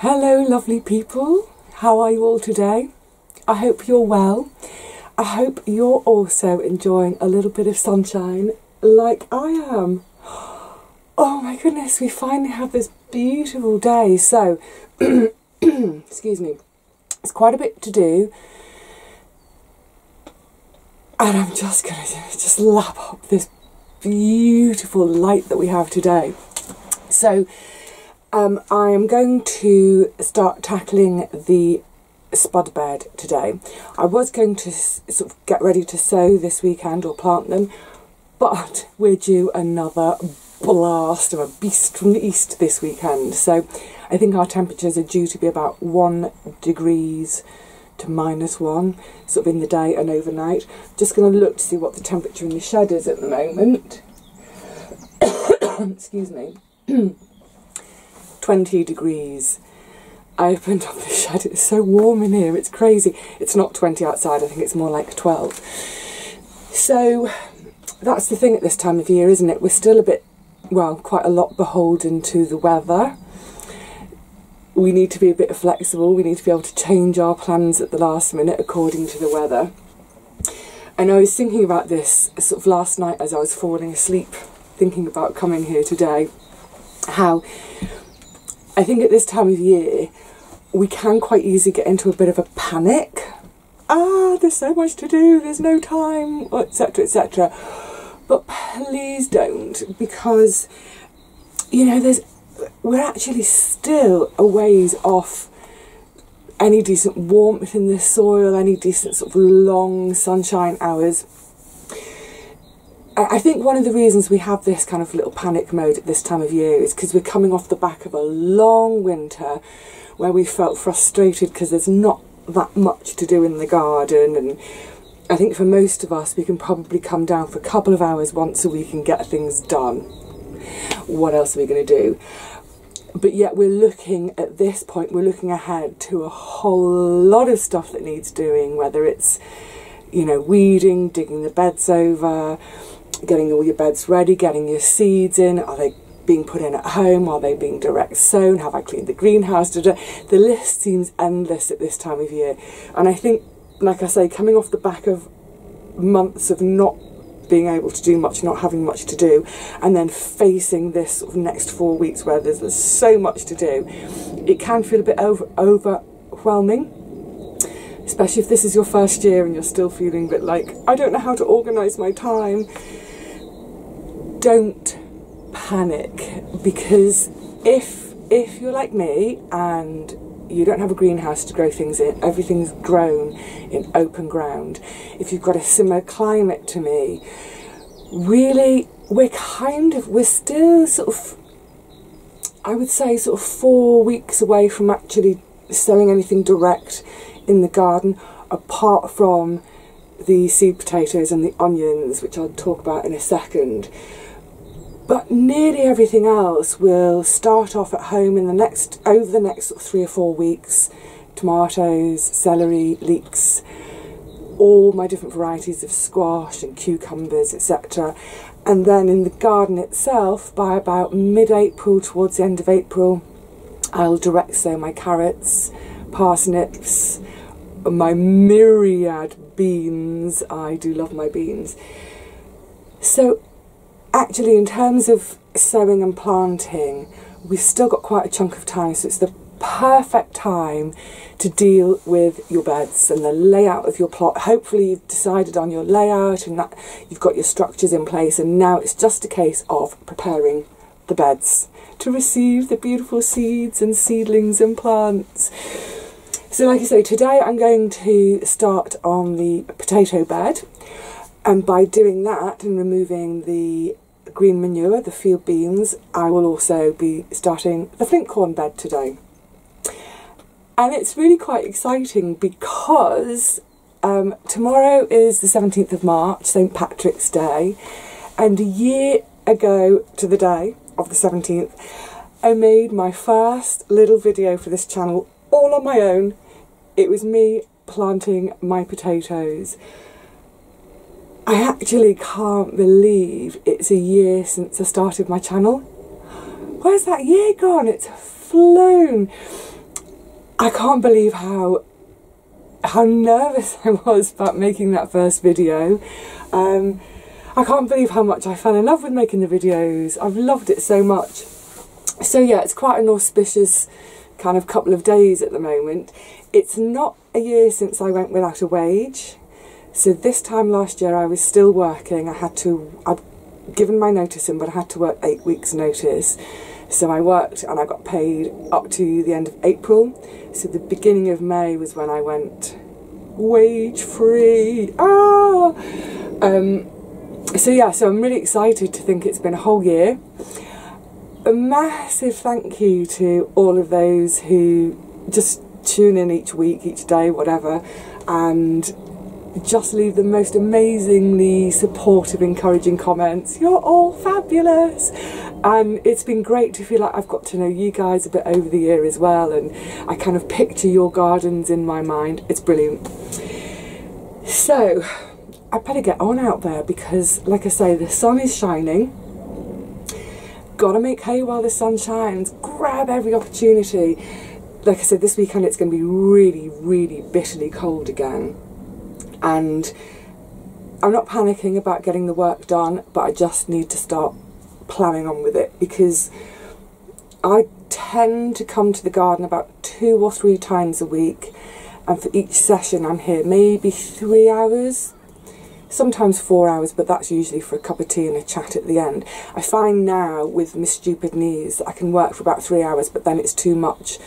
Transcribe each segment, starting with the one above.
Hello lovely people, how are you all today? I hope you're well. I hope you're also enjoying a little bit of sunshine like I am. Oh my goodness, we finally have this beautiful day. So, excuse me, it's quite a bit to do. And I'm just going to just lap up this beautiful light that we have today. So, I am going to start tackling the spud bed today. I was going to sort of get ready to sow this weekend or plant them, but we're due another blast of a beast from the east this weekend. So I think our temperatures are due to be about 1 degrees to -1, sort of in the day and overnight. Just going to look to see what the temperature in the shed is at the moment. Excuse me. 20 degrees. I opened up the shed, it's so warm in here, it's crazy. It's not 20 outside, I think it's more like 12. So that's the thing at this time of year, isn't it? We're still a bit, well, quite a lot beholden to the weather. We need to be a bit flexible, we need to be able to change our plans at the last minute according to the weather. And I was thinking about this sort of last night as I was falling asleep, thinking about coming here today, how I think at this time of year, we can quite easily get into a bit of a panic. There's so much to do, there's no time, etc, etc. But please don't, because, you know, we're actually still a ways off any decent warmth in the soil, any decent sort of long sunshine hours. I think one of the reasons we have this kind of little panic mode at this time of year is because we're coming off the back of a long winter where we felt frustrated because there's not that much to do in the garden, and I think for most of us we can probably come down for a couple of hours once a week and get things done. What else are we going to do? But yet we're looking at this point, we're looking ahead to a whole lot of stuff that needs doing, whether it's, you know, weeding, digging the beds over, getting all your beds ready, getting your seeds in. Are they being put in at home? Are they being direct sown? Have I cleaned the greenhouse? The list seems endless at this time of year. And I think, like I say, coming off the back of months of not being able to do much, not having much to do, and then facing this sort of next 4 weeks where there's so much to do, it can feel a bit overwhelming. Especially if this is your first year and you're still feeling a bit like, I don't know how to organise my time. Don't panic, because if you're like me and you don't have a greenhouse to grow things in, everything's grown in open ground, if you've got a similar climate to me, really we're still sort of, I would say sort of 4 weeks away from actually sowing anything direct in the garden, apart from the seed potatoes and the onions, which I'll talk about in a second. But nearly everything else will start off at home over the next 3 or 4 weeks. Tomatoes, celery, leeks, all my different varieties of squash and cucumbers, etc. And then in the garden itself, by about mid-April, towards the end of April, I'll direct sow my carrots, parsnips, my myriad beans. I do love my beans. So actually, in terms of sowing and planting, we've still got quite a chunk of time, so it's the perfect time to deal with your beds and the layout of your plot. Hopefully you've decided on your layout and that you've got your structures in place, and now it's just a case of preparing the beds to receive the beautiful seeds and seedlings and plants. So like I say, today I'm going to start on the potato bed, and by doing that and removing the green manure, the field beans, I will also be starting the flint corn bed today. And it's really quite exciting because tomorrow is the 17th of March, St. Patrick's Day, and a year ago to the day of the 17th, I made my first little video for this channel all on my own. It was me planting my potatoes. I actually can't believe it's a year since I started my channel. Where's that year gone? It's flown. I can't believe how nervous I was about making that first video. I can't believe how much I fell in love with making the videos. I've loved it so much. So yeah, it's quite an auspicious kind of couple of days at the moment. It's not a year since I went without a wage. So this time last year I was still working. I'd given my notice in, but I had to work 8 weeks notice. So I worked and I got paid up to the end of April. So the beginning of May was when I went wage free. So yeah, so I'm really excited to think it's been a whole year. A massive thank you to all of those who just tune in each week, each day, whatever, and just leave the most amazingly supportive, encouraging comments. You're all fabulous. And it's been great to feel like I've got to know you guys a bit over the year as well, and I kind of picture your gardens in my mind. It's brilliant. So I better get on out there because, like I say, the sun is shining. Gotta make hay while the sun shines. Grab every opportunity. Like I said, this weekend it's going to be really, really bitterly cold again. And I'm not panicking about getting the work done, but I just need to start planning on with it, because I tend to come to the garden about 2 or 3 times a week, and for each session I'm here maybe 3 hours, sometimes 4 hours, but that's usually for a cup of tea and a chat at the end. I find now with my stupid knees I can work for about 3 hours, but then it's too much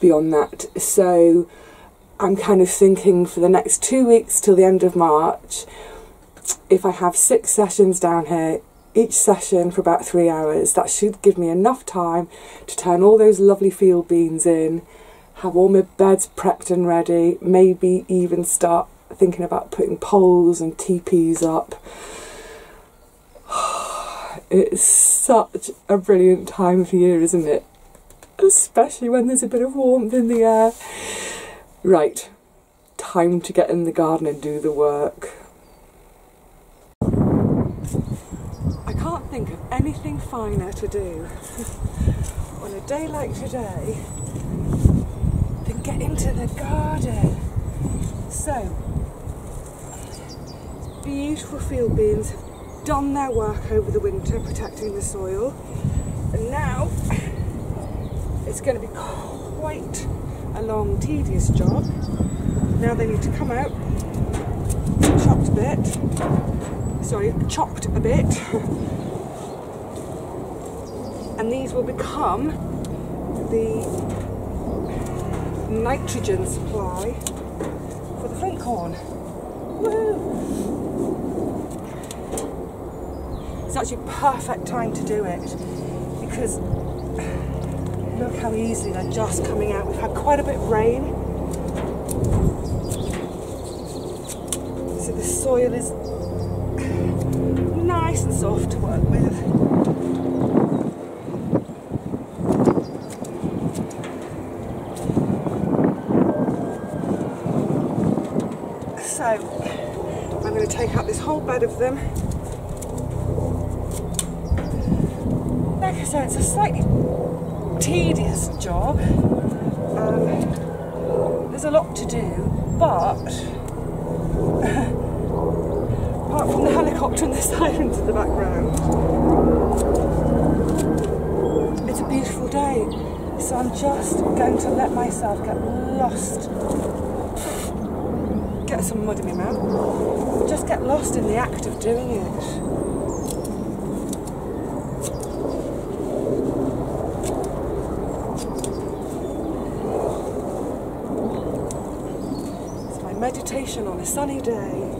beyond that. So I'm kind of thinking for the next 2 weeks till the end of March, if I have 6 sessions down here, each session for about 3 hours, that should give me enough time to turn all those lovely field beans in, have all my beds prepped and ready, maybe even start thinking about putting poles and teepees up. It's such a brilliant time of year, isn't it? Especially when there's a bit of warmth in the air. Right, time to get in the garden and do the work. I can't think of anything finer to do on a day like today than get into the garden. So, beautiful field beans have done their work over the winter protecting the soil, and now it's going to be quite a long, tedious job. Now they need to come out, chopped a bit, and these will become the nitrogen supply for the flint corn. Woo! It's actually a perfect time to do it, because look how easily they're just coming out. We've had quite a bit of rain, so the soil is nice and soft to work with. So I'm going to take out this whole bed of them. Like I said, it's a slightly tedious job. There's a lot to do, but apart from the helicopter and the sirens in the background, it's a beautiful day. So I'm just going to let myself get lost. Get some mud in my mouth. Just get lost in the act of doing it. Meditation on a sunny day.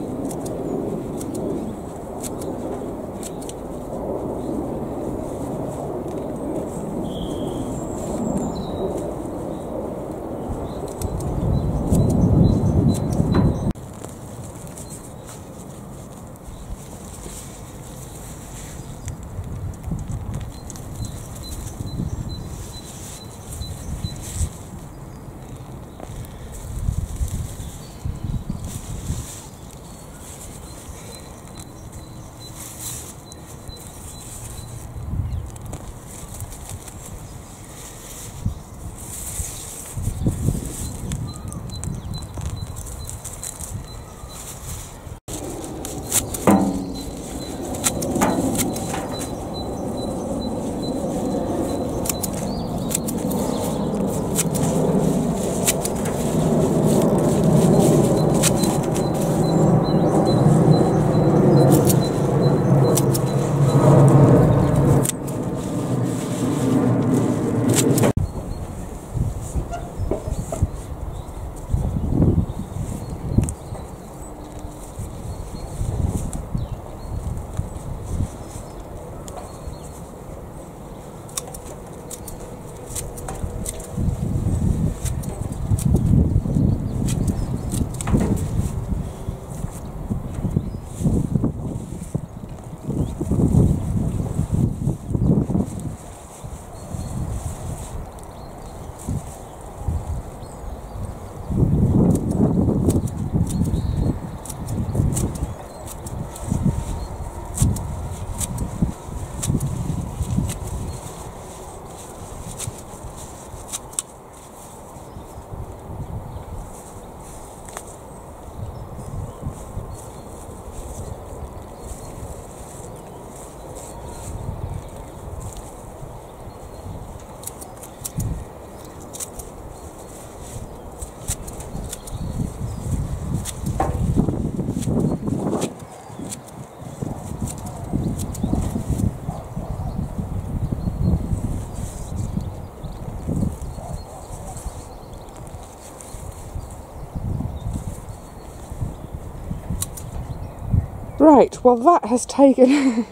Right, well that has taken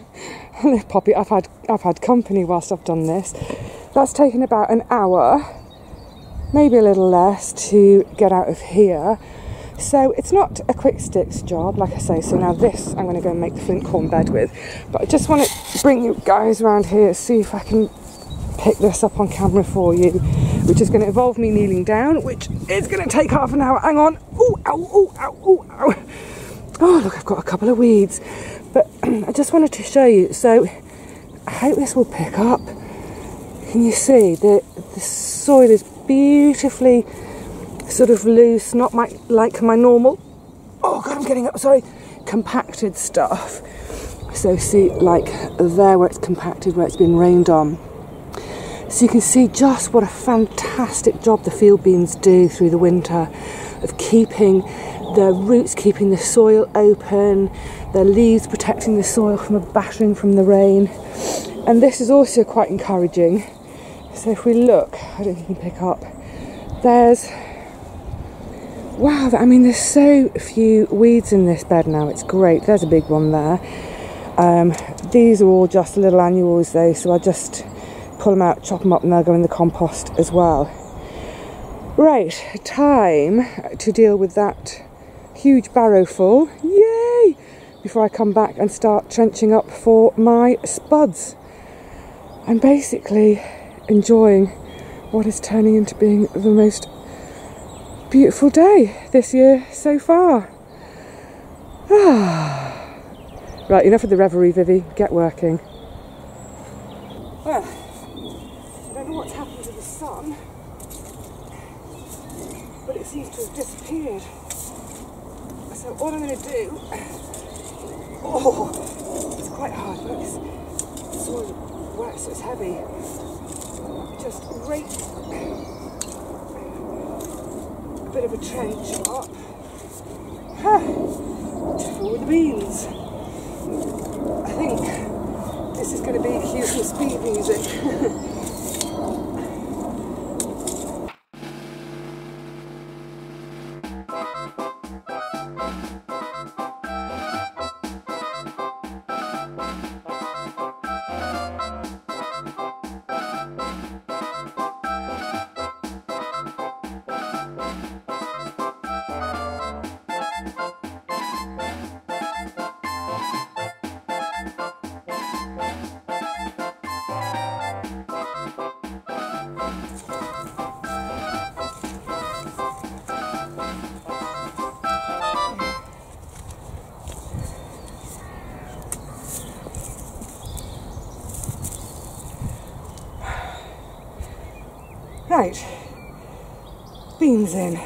Poppy, I've had company whilst I've done this. That's taken about an hour, maybe a little less, to get out of here. So it's not a quick sticks job, like I say. So now this I'm going to go and make the flint corn bed with. But I just want to bring you guys around here, see if I can pick this up on camera for you, which is going to involve me kneeling down, which is going to take half an hour. Hang on. Oh, ow, oh, ow, oh, ow. Oh, look, I've got a couple of weeds. But I just wanted to show you. So I hope this will pick up. Can you see the soil is beautifully sort of loose, not like my normal, oh god, I'm getting up, sorry, compacted stuff. So see, like there where it's compacted, where it's been rained on. So you can see just what a fantastic job the field beans do through the winter of keeping their roots, keeping the soil open, their leaves protecting the soil from a battering from the rain. And this is also quite encouraging. So if we look, I don't think you can pick up, there's, wow, I mean there's so few weeds in this bed now, it's great. There's a big one there. These are all just little annuals though, so I just pull them out, chop them up, and they'll go in the compost as well. Right, time to deal with that huge barrow full, yay, before I come back and start trenching up for my spuds. I'm basically enjoying what is turning into being the most beautiful day this year so far. Right, enough of the reverie, Vivi, get working. Well, I don't know what's happened to the sun, but it seems to have disappeared. So what I'm going to do, oh, it's quite hard, look, this soil wet, so it's heavy. Just rake a bit of a trench up for the beans. I think this is going to be cue for speed music. Right, beans in.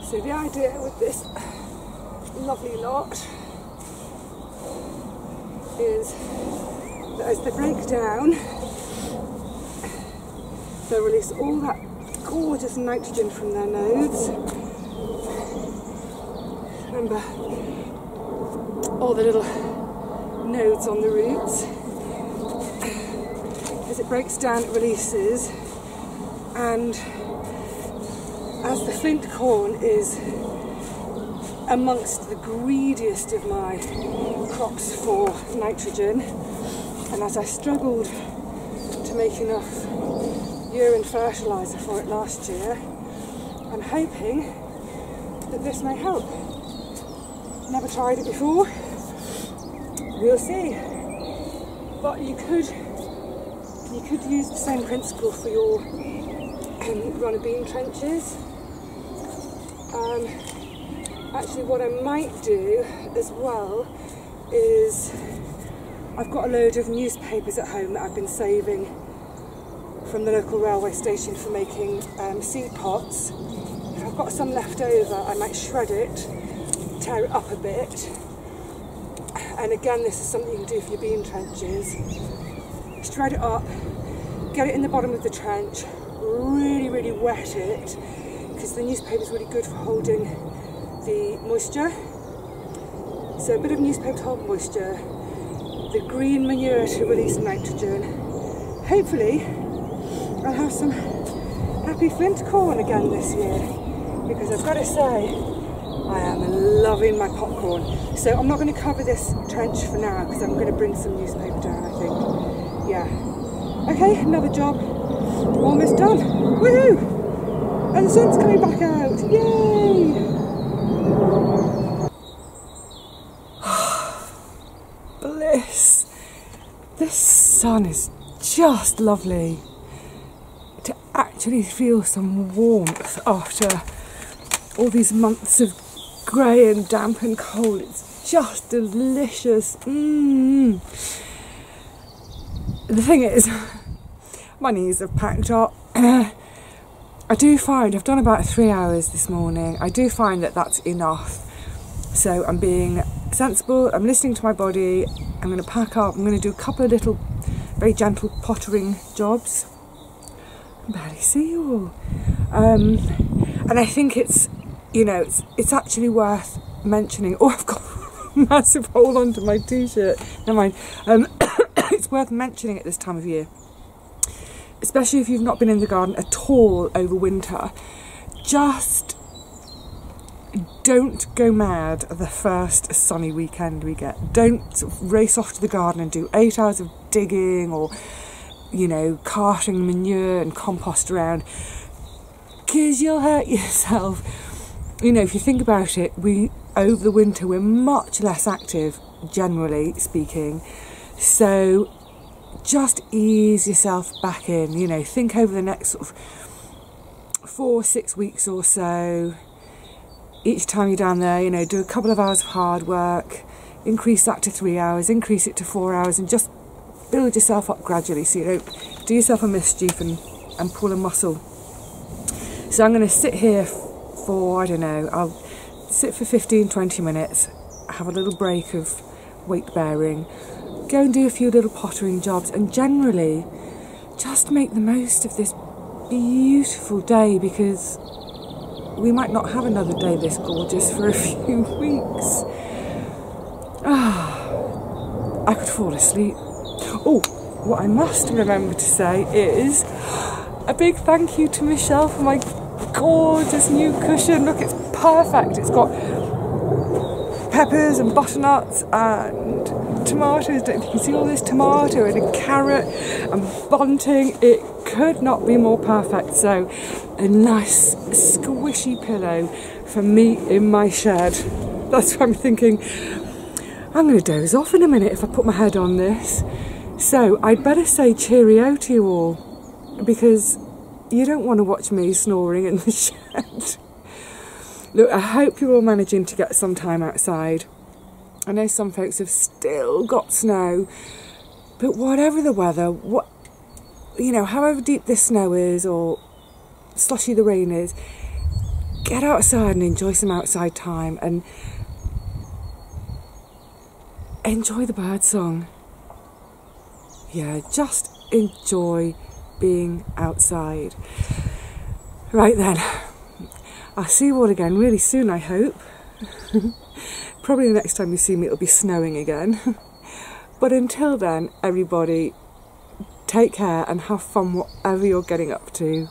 So the idea with this lovely lot is that as they break down, they'll release all that gorgeous nitrogen from their nodes. Remember, all the little nodes on the roots. As it breaks down, it releases, and as the flint corn is amongst the greediest of my crops for nitrogen, and as I struggled to make enough urine fertiliser for it last year, I'm hoping that this may help. Never tried it before, we'll see. But you could use the same principle for your runner bean trenches. Actually, what I might do as well is I've got a load of newspapers at home that I've been saving from the local railway station for making seed pots. If I've got some left over, I might shred it, tear it up a bit. And again, this is something you can do for your bean trenches. Shred it up, get it in the bottom of the trench, really, really wet it, because the newspaper is really good for holding the moisture. So a bit of newspaper to hold moisture, the green manure to release nitrogen. Hopefully I'll have some happy flint corn again this year, because I've got to say I am loving my popcorn. So I'm not going to cover this trench for now because I'm going to bring some newspaper down, I think. Yeah. Okay, another job almost done. Woohoo! And the sun's coming back out. Yay! Bliss. This sun is just lovely. To actually feel some warmth after all these months of grey and damp and cold, it's just delicious. The thing is, my knees have packed up. I do find, I've done about 3 hours this morning, I do find that that's enough. So I'm being sensible, I'm listening to my body, I'm going to pack up, I'm going to do a couple of little very gentle pottering jobs. I can barely see you all. And I think it's, you know, it's actually worth mentioning. Oh, I've got a massive hole under my t-shirt. Never mind. It's worth mentioning at this time of year, especially if you've not been in the garden at all over winter. Just don't go mad the first sunny weekend we get. Don't sort of race off to the garden and do 8 hours of digging or, you know, carting manure and compost around, because you'll hurt yourself. You know, if you think about it, over the winter we're much less active, generally speaking. So just ease yourself back in, you know, think over the next sort of 4-6 weeks or so. Each time you're down there, you know, do a couple of hours of hard work, increase that to 3 hours, increase it to 4 hours, and just build yourself up gradually so you don't do yourself a mischief and pull a muscle. So I'm going to sit here for, I don't know, I'll sit for 15-20 minutes, have a little break of weight bearing, go and do a few little pottering jobs, and generally just make the most of this beautiful day, because we might not have another day this gorgeous for a few weeks. I could fall asleep. Oh, what I must remember to say is a big thank you to Michelle for my gorgeous new cushion. Look, it's perfect. It's got peppers and butternuts and tomatoes. Don't know if you can see all this tomato and a carrot and bunting. It could not be more perfect. So a nice squishy pillow for me in my shed. That's what I'm thinking. I'm going to doze off in a minute if I put my head on this. So I'd better say cheerio to you all, because you don't want to watch me snoring in the shed. Look, I hope you're all managing to get some time outside. I know some folks have still got snow, but whatever the weather, you know, however deep this snow is or slushy the rain is, get outside and enjoy some outside time and enjoy the bird song. Yeah, just enjoy being outside. Right then, I'll see you all again really soon, I hope. Probably the next time you see me it'll be snowing again. But until then, everybody, take care and have fun whatever you're getting up to.